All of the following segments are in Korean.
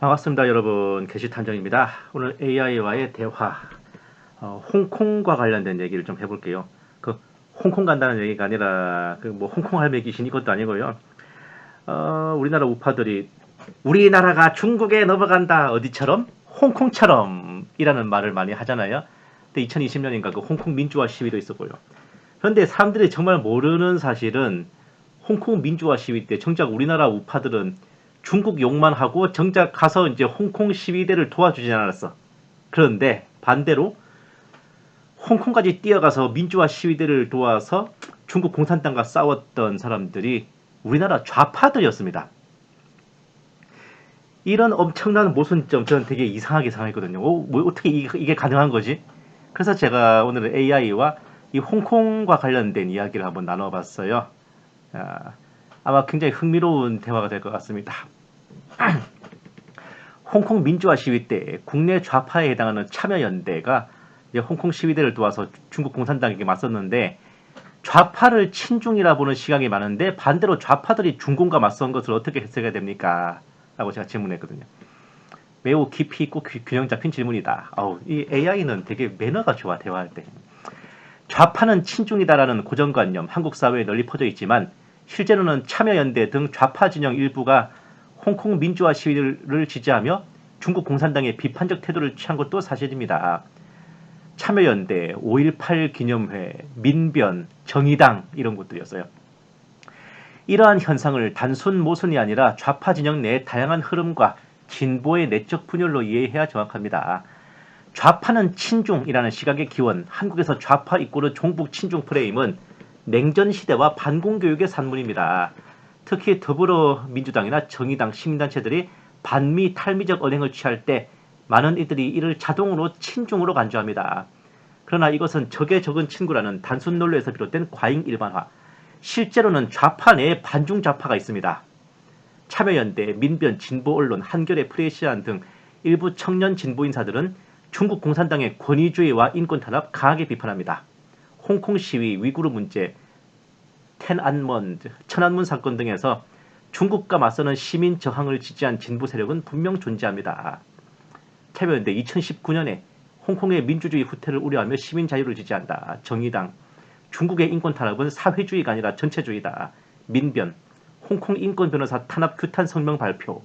반갑습니다, 여러분. 게시탐정입니다. 오늘 AI와의 대화, 홍콩과 관련된 얘기를 좀 해볼게요. 그 홍콩 간다는 얘기가 아니라 그 뭐 홍콩 할매 귀신 이것도 아니고요. 우리나라 우파들이 우리나라가 중국에 넘어간다 어디처럼 홍콩처럼이라는 말을 많이 하잖아요. 근데 2020년인가 그 홍콩 민주화 시위도 있었고요. 그런데 사람들이 정말 모르는 사실은 홍콩 민주화 시위 때 정작 우리나라 우파들은 중국 욕만 하고 정작 가서 이제 홍콩 시위대를 도와주진 않았어. 그런데 반대로 홍콩까지 뛰어가서 민주화 시위대를 도와서 중국 공산당과 싸웠던 사람들이 우리나라 좌파들이었습니다. 이런 엄청난 모순점 저는 되게 이상하게 생각했거든요. 뭐 어떻게 이게 가능한 거지? 그래서 제가 오늘은 AI와 이 홍콩과 관련된 이야기를 한번 나눠봤어요. 아마 굉장히 흥미로운 대화가 될 것 같습니다. 홍콩 민주화 시위 때 국내 좌파에 해당하는 참여연대가 홍콩 시위대를 도와서 중국 공산당에게 맞섰는데 좌파를 친중이라 보는 시각이 많은데 반대로 좌파들이 중공과 맞선 것을 어떻게 해석해야 됩니까? 라고 제가 질문했거든요. 매우 깊이 있고 균형 잡힌 질문이다. 이 AI는 되게 매너가 좋아, 대화할 때. 좌파는 친중이다라는 고정관념 한국 사회에 널리 퍼져 있지만 실제로는 참여연대 등 좌파 진영 일부가 홍콩 민주화 시위를 지지하며 중국 공산당의 비판적 태도를 취한 것도 사실입니다. 참여연대, 5.18 기념회, 민변, 정의당 이런 것들이었어요. 이러한 현상을 단순 모순이 아니라 좌파 진영 내의 다양한 흐름과 진보의 내적 분열로 이해해야 정확합니다. 좌파는 친중이라는 시각의 기원, 한국에서 좌파 이꼬르 종북 친중 프레임은 냉전 시대와 반공교육의 산물입니다. 특히 더불어민주당이나 정의당 시민단체들이 반미 탈미적 언행을 취할 때 많은 이들이 이를 자동으로 친중으로 간주합니다. 그러나 이것은 적에 적은 친구라는 단순 논리에서 비롯된 과잉 일반화, 실제로는 좌파 내에 반중 좌파가 있습니다. 참여연대, 민변, 진보언론, 한겨레, 프레시안 등 일부 청년 진보 인사들은 중국 공산당의 권위주의와 인권 탄압 강하게 비판합니다. 홍콩 시위, 위구르 문제, 텐안먼, 천안문 사건 등에서 중국과 맞서는 시민 저항을 지지한 진보 세력은 분명 존재합니다. 참여연대 2019년에 홍콩의 민주주의 후퇴를 우려하며 시민 자유를 지지한다. 정의당, 중국의 인권 탄압은 사회주의가 아니라 전체주의다. 민변, 홍콩 인권 변호사 탄압 규탄 성명 발표.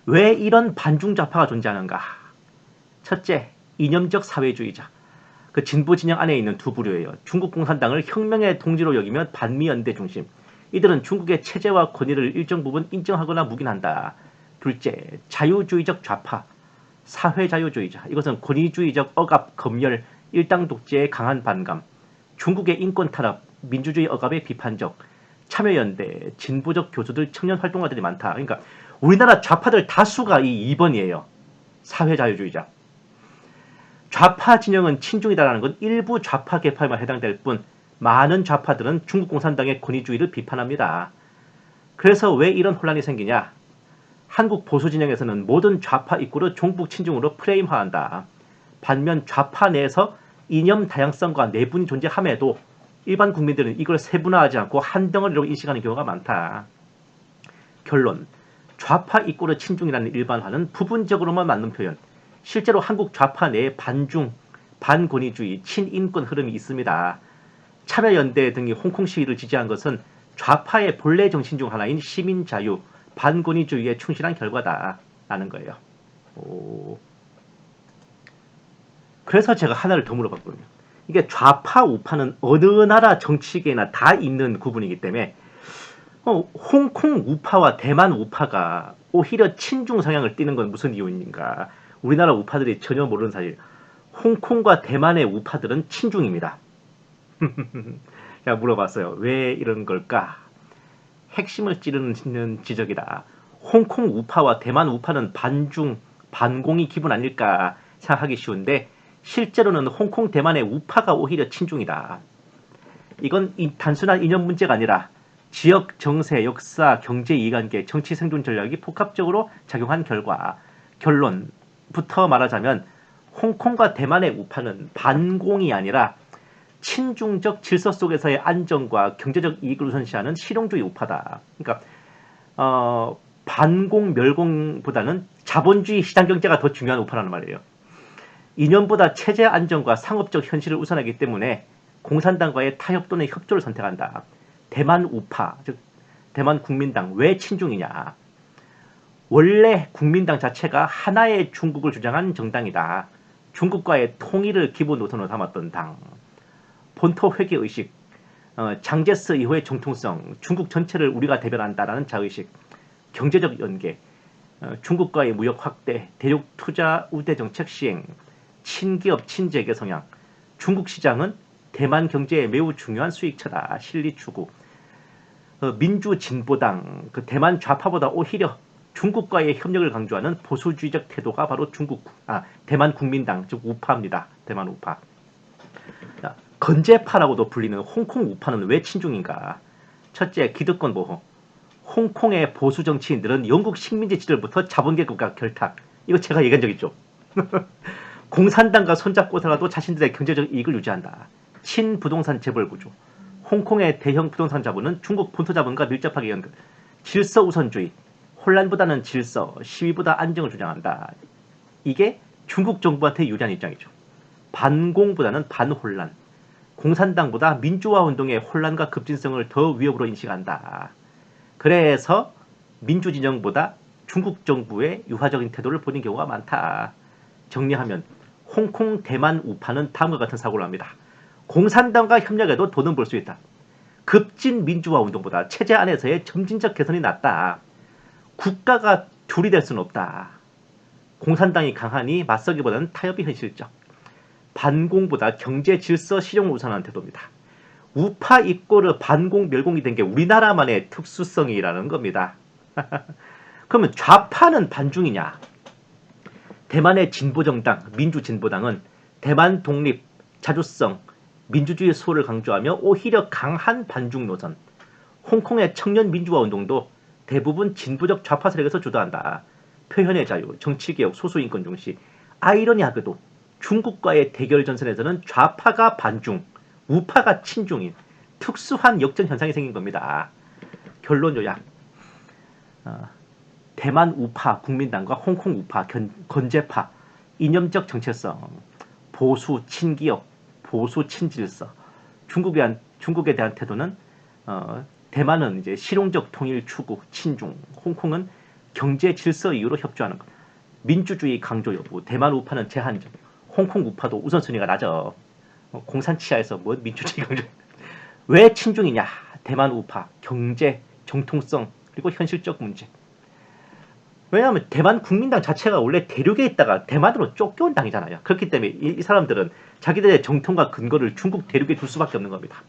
왜 이런 반중 좌파가 존재하는가? 첫째, 이념적 사회주의자. 그 진보 진영 안에 있는 두 부류예요. 중국 공산당을 혁명의 동지로 여기면 반미연대 중심. 이들은 중국의 체제와 권위를 일정 부분 인정하거나 묵인한다. 둘째, 자유주의적 좌파. 사회자유주의자. 이것은 권위주의적 억압, 검열, 일당 독재의 강한 반감. 중국의 인권 탄압, 민주주의 억압의 비판적. 참여연대, 진보적 교수들, 청년 활동가들이 많다. 그러니까 우리나라 좌파들 다수가 이 2번이에요. 사회자유주의자. 좌파 진영은 친중이다라는 건 일부 좌파 계파에만 해당될 뿐 많은 좌파들은 중국 공산당의 권위주의를 비판합니다. 그래서 왜 이런 혼란이 생기냐? 한국 보수 진영에서는 모든 좌파 이꼬르 종북 친중으로 프레임화한다. 반면 좌파 내에서 이념 다양성과 내분이 존재함에도 일반 국민들은 이걸 세분화하지 않고 한 덩어리로 인식하는 경우가 많다. 결론, 좌파 이꼬르 친중이라는 일반화는 부분적으로만 맞는 표현. 실제로 한국 좌파 내에 반중, 반권위주의, 친인권 흐름이 있습니다. 참여연대 등이 홍콩 시위를 지지한 것은 좌파의 본래 정신 중 하나인 시민자유, 반권위주의에 충실한 결과다라는 거예요. 그래서 제가 하나를 더 물어봤거든요. 이게 좌파, 우파는 어느 나라 정치계나 다 있는 구분이기 때문에 홍콩 우파와 대만 우파가 오히려 친중 성향을 띠는 건 무슨 이유인가? 우리나라 우파들이 전혀 모르는 사실. 홍콩과 대만의 우파들은 친중입니다. 제가 물어봤어요. 왜 이런 걸까? 핵심을 찌르는 지적이다. 홍콩 우파와 대만 우파는 반중, 반공이 기분 아닐까 생각하기 쉬운데 실제로는 홍콩, 대만의 우파가 오히려 친중이다. 이건 단순한 이념 문제가 아니라 지역 정세, 역사, 경제 이해관계, 정치 생존 전략이 복합적으로 작용한 결과. 결론부터 말하자면 홍콩과 대만의 우파는 반공이 아니라 친중적 질서 속에서의 안정과 경제적 이익을 우선시하는 실용주의 우파다. 그러니까 반공 멸공보다는 자본주의 시장경제가 더 중요한 우파라는 말이에요. 이념보다 체제 안정과 상업적 현실을 우선하기 때문에 공산당과의 타협 또는 협조를 선택한다. 대만 우파, 즉 대만 국민당, 왜 친중이냐? 원래 국민당 자체가 하나의 중국을 주장한 정당이다. 중국과의 통일을 기본 노선으로 삼았던 당. 본토 회계의식, 장제스 이후의 정통성, 중국 전체를 우리가 대변한다라는 자의식, 경제적 연계, 중국과의 무역 확대, 대륙 투자 우대 정책 시행, 친기업 친재계 성향, 중국 시장은 대만 경제에 매우 중요한 수익처다. 실리 추구. 민주진보당, 대만 좌파보다 오히려 중국과의 협력을 강조하는 보수주의적 태도가 바로 대만 국민당, 즉 우파입니다. 대만 우파. 자, 건재파라고도 불리는 홍콩 우파는 왜 친중인가? 첫째, 기득권 보호. 홍콩의 보수 정치인들은 영국 식민지 시절부터 자본계급과 결탁. 이거 제가 얘기한 적 있죠. 공산당과 손잡고서라도 자신들의 경제적 이익을 유지한다. 친부동산 재벌 구조. 홍콩의 대형 부동산 자본은 중국 본토 자본과 밀접하게 연결. 질서 우선주의. 혼란보다는 질서, 시위보다 안정을 주장한다. 이게 중국 정부한테 유리한 입장이죠. 반공보다는 반혼란. 공산당보다 민주화 운동의 혼란과 급진성을 더 위협으로 인식한다. 그래서 민주진영보다 중국 정부의 유화적인 태도를 보이는 경우가 많다. 정리하면 홍콩 대만 우파는 다음과 같은 사고를 합니다. 공산당과 협력해도 돈은 벌 수 있다. 급진 민주화 운동보다 체제 안에서의 점진적 개선이 낫다. 국가가 둘이 될 수는 없다. 공산당이 강하니 맞서기보다는 타협이 현실적. 반공보다 경제 질서 실용을 우선하는 태도입니다. 우파 입고르 반공 멸공이 된 게 우리나라만의 특수성이라는 겁니다. 그러면 좌파는 반중이냐? 대만의 진보정당, 민주진보당은 대만 독립, 자주성, 민주주의 수호를 강조하며 오히려 강한 반중 노선. 홍콩의 청년 민주화 운동도 대부분 진보적 좌파 세력에서 주도한다. 표현의 자유, 정치개혁, 소수인권 중시. 아이러니하게도 중국과의 대결 전선에서는 좌파가 반중, 우파가 친중인 특수한 역전 현상이 생긴 겁니다. 결론 요약. 대만 우파 국민당과 홍콩 우파 건재파, 이념적 정체성, 보수 친기업, 보수 친질서. 중국에 대한 태도는 대만은 이제 실용적 통일 추구, 친중, 홍콩은 경제 질서 이유로 협조하는 것. 민주주의 강조 여부, 대만 우파는 제한적, 홍콩 우파도 우선순위가 낮아. 공산 치하에서 뭐 민주주의 강조. 왜 친중이냐? 대만 우파, 경제, 정통성, 그리고 현실적 문제. 왜냐하면 대만 국민당 자체가 원래 대륙에 있다가 대만으로 쫓겨온 당이잖아요. 그렇기 때문에 이 사람들은 자기들의 정통과 근거를 중국 대륙에 둘 수밖에 없는 겁니다.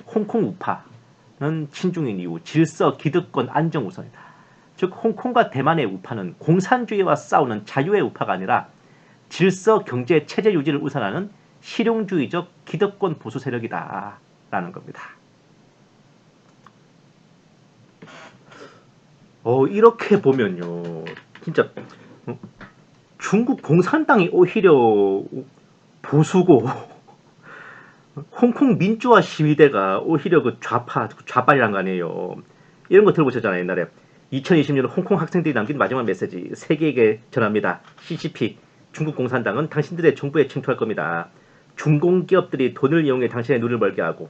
홍콩 우파는 친중인 이유, 질서, 기득권, 안정 우선이다. 즉 홍콩과 대만의 우파는 공산주의와 싸우는 자유의 우파가 아니라 질서, 경제, 체제 유지를 우선하는 실용주의적 기득권 보수 세력이다 라는 겁니다. 이렇게 보면요, 진짜 중국 공산당이 오히려 보수고 홍콩 민주화 시위대가 오히려 그 좌빨이란 거 아니에요. 이런 거 들어보셨잖아요. 옛날에 2020년 홍콩 학생들이 남긴 마지막 메시지, 세계에게 전합니다. CCP, 중국 공산당은 당신들의 정부에 침투할 겁니다. 중공기업들이 돈을 이용해 당신의 눈을 멀게 하고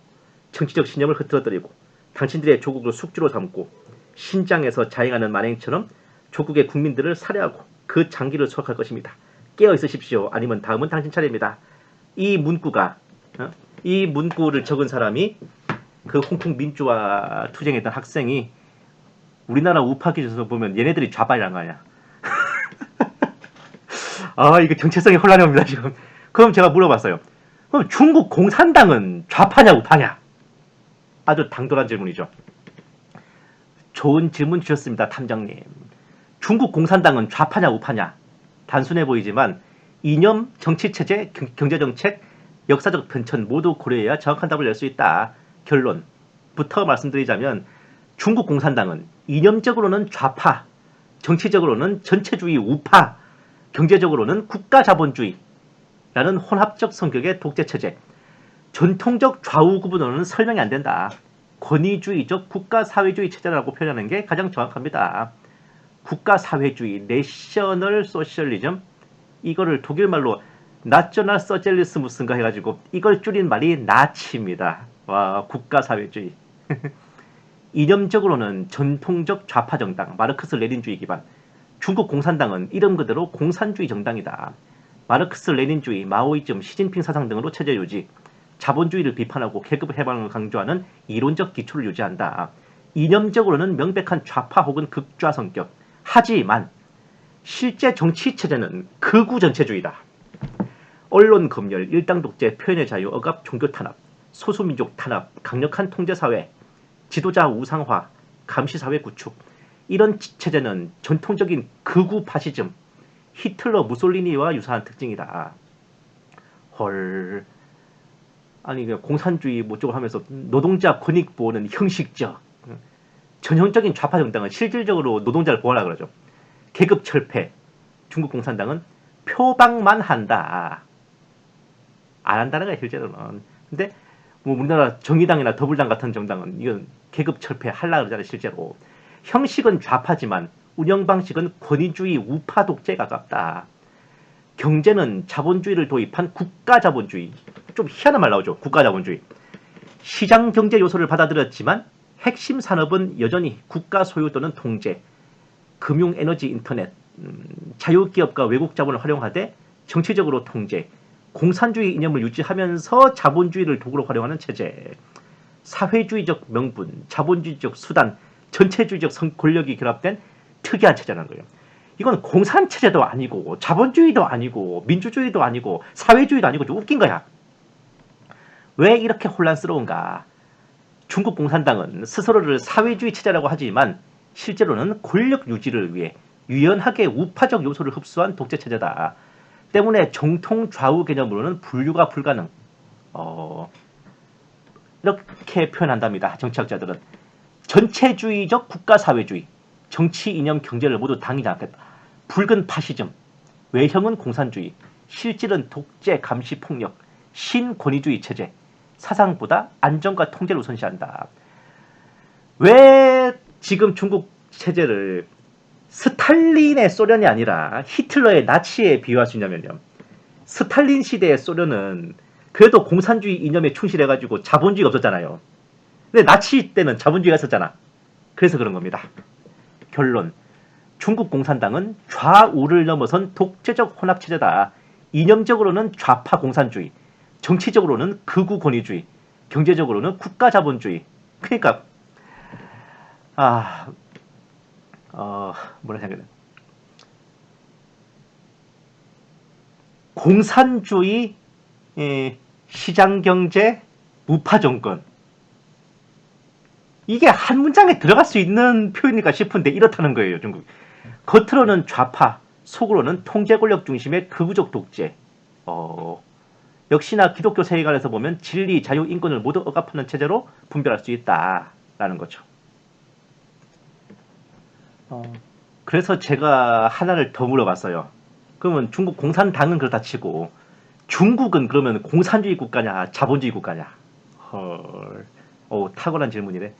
정치적 신념을 흐트러뜨리고 당신들의 조국을 숙주로 삼고 신장에서 자행하는 만행처럼 조국의 국민들을 살해하고 그 장기를 수확할 것입니다. 깨어 있으십시오. 아니면 다음은 당신 차례입니다. 이 문구를 적은 사람이 그 홍콩 민주화 투쟁했던 학생이 우리나라 우파 기준에서 보면 얘네들이 좌빨이란 거 아니야. 이거 정체성이 혼란이 옵니다 지금. 그럼 제가 물어봤어요. 그럼 중국 공산당은 좌파냐 우파냐? 아주 당돌한 질문이죠. 좋은 질문 주셨습니다, 탐정님. 중국 공산당은 좌파냐 우파냐? 단순해 보이지만 이념, 정치체제, 경제정책, 역사적 변천 모두 고려해야 정확한 답을 낼 수 있다. 결론부터 말씀드리자면 중국 공산당은 이념적으로는 좌파, 정치적으로는 전체주의 우파, 경제적으로는 국가자본주의라는 혼합적 성격의 독재체제. 전통적 좌우 구분으로는 설명이 안 된다. 권위주의적 국가사회주의 체제라고 표현하는 게 가장 정확합니다. 국가사회주의, 내셔널 소셜리즘, 이거를 독일말로 나셔널 소셜리스무스인가 해가지고 이걸 줄인 말이 나치입니다. 와, 국가사회주의. 이념적으로는 전통적 좌파 정당, 마르크스 레닌주의 기반. 중국 공산당은 이름 그대로 공산주의 정당이다. 마르크스 레닌주의, 마오이즘, 시진핑 사상 등으로 체제 유지, 자본주의를 비판하고 계급 해방을 강조하는 이론적 기초를 유지한다. 이념적으로는 명백한 좌파 혹은 극좌 성격. 하지만 실제 정치 체제는 극우 전체주의다. 언론 검열, 일당 독재, 표현의 자유, 억압, 종교 탄압, 소수민족 탄압, 강력한 통제사회, 지도자 우상화, 감시사회 구축. 이런 체제는 전통적인 극우 파시즘, 히틀러, 무솔리니와 유사한 특징이다. 헐. 아니, 공산주의 뭐쪽을 하면서 노동자 권익 보호는 형식적. 전형적인 좌파 정당은 실질적으로 노동자를 보호하려고 그러죠. 계급 철폐. 중국 공산당은 표방만 한다. 안 한다는 거야, 실제로는. 근데 뭐 우리나라 정의당이나 더불당 같은 정당은 이건 계급 철폐 하려고 그러잖아요, 실제로. 형식은 좌파지만 운영 방식은 권위주의 우파 독재에 가깝다. 경제는 자본주의를 도입한 국가자본주의. 좀 희한한 말 나오죠. 국가자본주의. 시장 경제 요소를 받아들였지만 핵심 산업은 여전히 국가 소유 또는 통제, 금융, 에너지, 인터넷, 자유기업과 외국 자본을 활용하되 정치적으로 통제, 공산주의 이념을 유지하면서 자본주의를 도구로 활용하는 체제, 사회주의적 명분, 자본주의적 수단, 전체주의적 권력이 결합된 특이한 체제라는 거예요. 이건 공산체제도 아니고 자본주의도 아니고 민주주의도 아니고 사회주의도 아니고 좀 웃긴 거야. 왜 이렇게 혼란스러운가? 중국 공산당은 스스로를 사회주의 체제라고 하지만 실제로는 권력 유지를 위해 유연하게 우파적 요소를 흡수한 독재 체제다. 때문에 정통 좌우 개념으로는 분류가 불가능. 이렇게 표현한답니다. 정치학자들은. 전체주의적 국가사회주의, 정치, 이념, 경제를 모두 당연히 않겠다. 붉은 파시즘, 외형은 공산주의, 실질은 독재, 감시, 폭력, 신권위주의 체제, 사상보다 안정과 통제를 우선시한다. 왜 지금 중국 체제를 스탈린의 소련이 아니라 히틀러의 나치에 비유할 수 있냐면요. 스탈린 시대의 소련은 그래도 공산주의 이념에 충실해가지고 자본주의가 없었잖아요. 근데 나치 때는 자본주의가 있었잖아. 그래서 그런 겁니다. 결론. 중국 공산당은 좌우를 넘어선 독재적 혼합체제다. 이념적으로는 좌파 공산주의, 정치적으로는 극우 권위주의, 경제적으로는 국가자본주의. 그러니까 뭐라 생각해? 공산주의, 시장경제, 무파정권. 이게 한 문장에 들어갈 수 있는 표현일까 싶은데 이렇다는 거예요, 중국. 겉으로는 좌파, 속으로는 통제 권력 중심의 극우적 독재. 역시나 기독교 세계관에서 보면 진리, 자유, 인권을 모두 억압하는 체제로 분별할 수 있다라는 거죠. 그래서 제가 하나를 더 물어봤어요. 그러면 중국 공산당은 그렇다 치고 중국은 그러면 공산주의 국가냐 자본주의 국가냐? 헐, 탁월한 질문이네.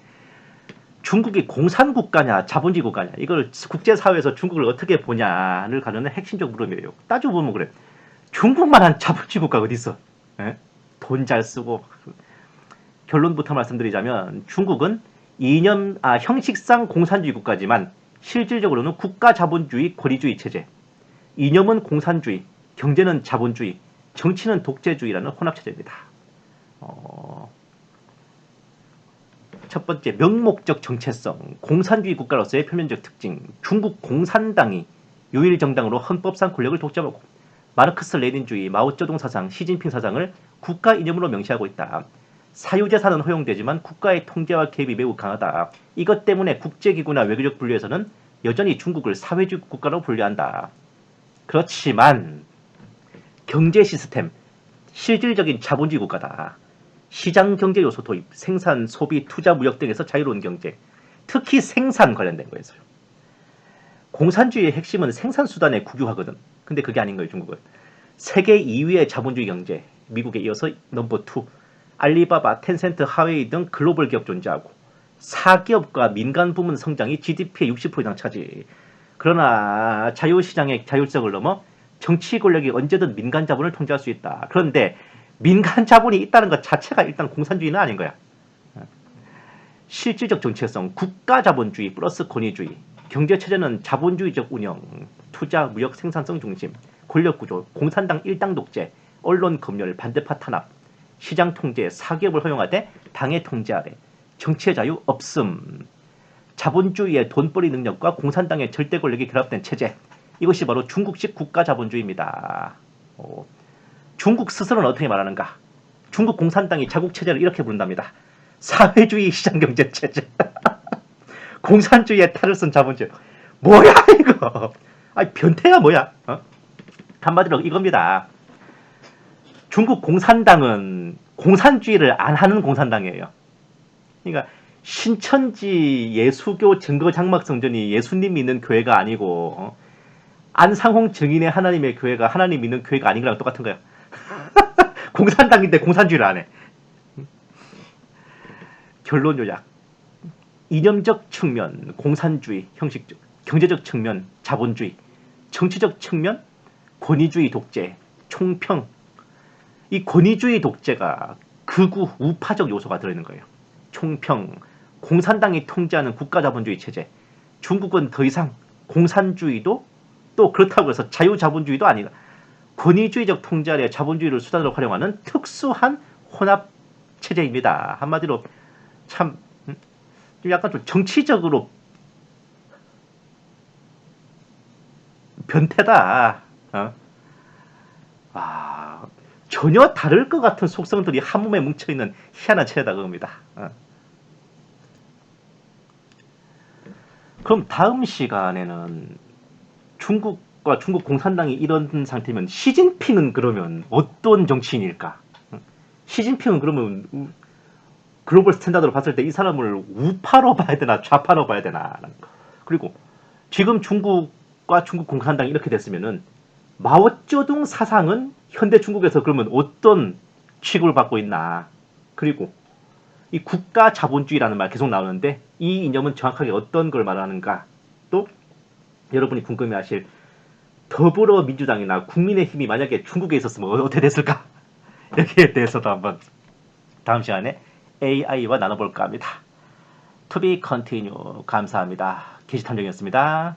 중국이 공산국가냐 자본주의 국가냐, 이걸 국제사회에서 중국을 어떻게 보냐를 가르는 핵심적 물음이에요. 따지고 보면 그래. 중국만한 자본주의 국가가 어디 있어? 돈 잘 쓰고. 결론부터 말씀드리자면 중국은 형식상 공산주의 국가지만 실질적으로는 국가 자본주의 권위주의 체제, 이념은 공산주의, 경제는 자본주의, 정치는 독재주의라는 혼합체제입니다. 첫 번째, 명목적 정체성, 공산주의 국가로서의 표면적 특징. 중국 공산당이 요일 정당으로 헌법상 권력을 독점하고 마르크스 레닌주의, 마오쩌둥 사상, 시진핑 사상을 국가 이념으로 명시하고 있다. 사유재산은 허용되지만 국가의 통제와 개입이 매우 강하다. 이것 때문에 국제기구나 외교적 분류에서는 여전히 중국을 사회주의 국가로 분류한다. 그렇지만 경제 시스템, 실질적인 자본주의 국가다. 시장 경제 요소 도입, 생산, 소비, 투자, 무역 등에서 자유로운 경제, 특히 생산 관련된 거에서요. 공산주의의 핵심은 생산 수단에 국유화거든. 근데 그게 아닌 거예요, 중국은. 세계 2위의 자본주의 경제, 미국에 이어서 넘버 2. 알리바바, 텐센트, 하웨이 등 글로벌 기업 존재하고 사기업과 민간 부문 성장이 GDP의 60% 이상 차지. 그러나 자유시장의 자율성을 넘어 정치 권력이 언제든 민간 자본을 통제할 수 있다. 그런데 민간 자본이 있다는 것 자체가 일단 공산주의는 아닌 거야. 실질적 정체성, 국가 자본주의 플러스 권위주의. 경제체제는 자본주의적 운영, 투자, 무역, 생산성 중심, 권력구조, 공산당 일당 독재, 언론 검열, 반대파 탄압, 시장 통제, 사기업을 허용하되 당의 통제 아래, 정치의 자유 없음, 자본주의의 돈벌이 능력과 공산당의 절대 권력이 결합된 체제. 이것이 바로 중국식 국가 자본주의입니다. 중국 스스로는 어떻게 말하는가? 중국 공산당이 자국 체제를 이렇게 부른답니다. 사회주의 시장경제 체제. 공산주의의 탈을 쓴 자본주의. 뭐야 이거? 아니 변태가 뭐야? 한마디로 이겁니다. 중국 공산당은 공산주의를 안 하는 공산당이에요. 그러니까 신천지 예수교 증거 장막 성전이 예수님 믿는 교회가 아니고 안상홍 증인의 하나님의 교회가 하나님 믿는 교회가 아닌 거랑 똑같은 거야. 공산당인데 공산주의를 안 해. 결론 요약. 이념적 측면 공산주의, 형식적, 경제적 측면 자본주의, 정치적 측면 권위주의 독재, 총평. 이 권위주의 독재가 극우 우파적 요소가 들어있는 거예요. 총평, 공산당이 통제하는 국가자본주의 체제. 중국은 더 이상 공산주의도 또 그렇다고 해서 자유자본주의도 아니다. 권위주의적 통제 아래 자본주의를 수단으로 활용하는 특수한 혼합 체제입니다. 한마디로 참 약간 좀 정치적으로 변태다. 전혀 다를 것 같은 속성들이 한 몸에 뭉쳐있는 희한한 체제다 그겁니다. 그럼 다음 시간에는 중국과 중국 공산당이 이런 상태면 시진핑은 그러면 어떤 정치인일까? 시진핑은 그러면 글로벌 스탠다드로 봤을 때 이 사람을 우파로 봐야 되나 좌파로 봐야 되나? 그리고 지금 중국과 중국 공산당이 이렇게 됐으면은 마오쩌둥 사상은 현대 중국에서 그러면 어떤 취급을 받고 있나? 그리고 이 국가 자본주의라는 말 계속 나오는데 이 이념은 정확하게 어떤 걸 말하는가? 또 여러분이 궁금해하실 더불어민주당이나 국민의힘이 만약에 중국에 있었으면 어떻게 됐을까? 여기에 대해서도 한번 다음 시간에 AI와 나눠볼까 합니다. To be continue. 감사합니다. 게시탐정이었습니다.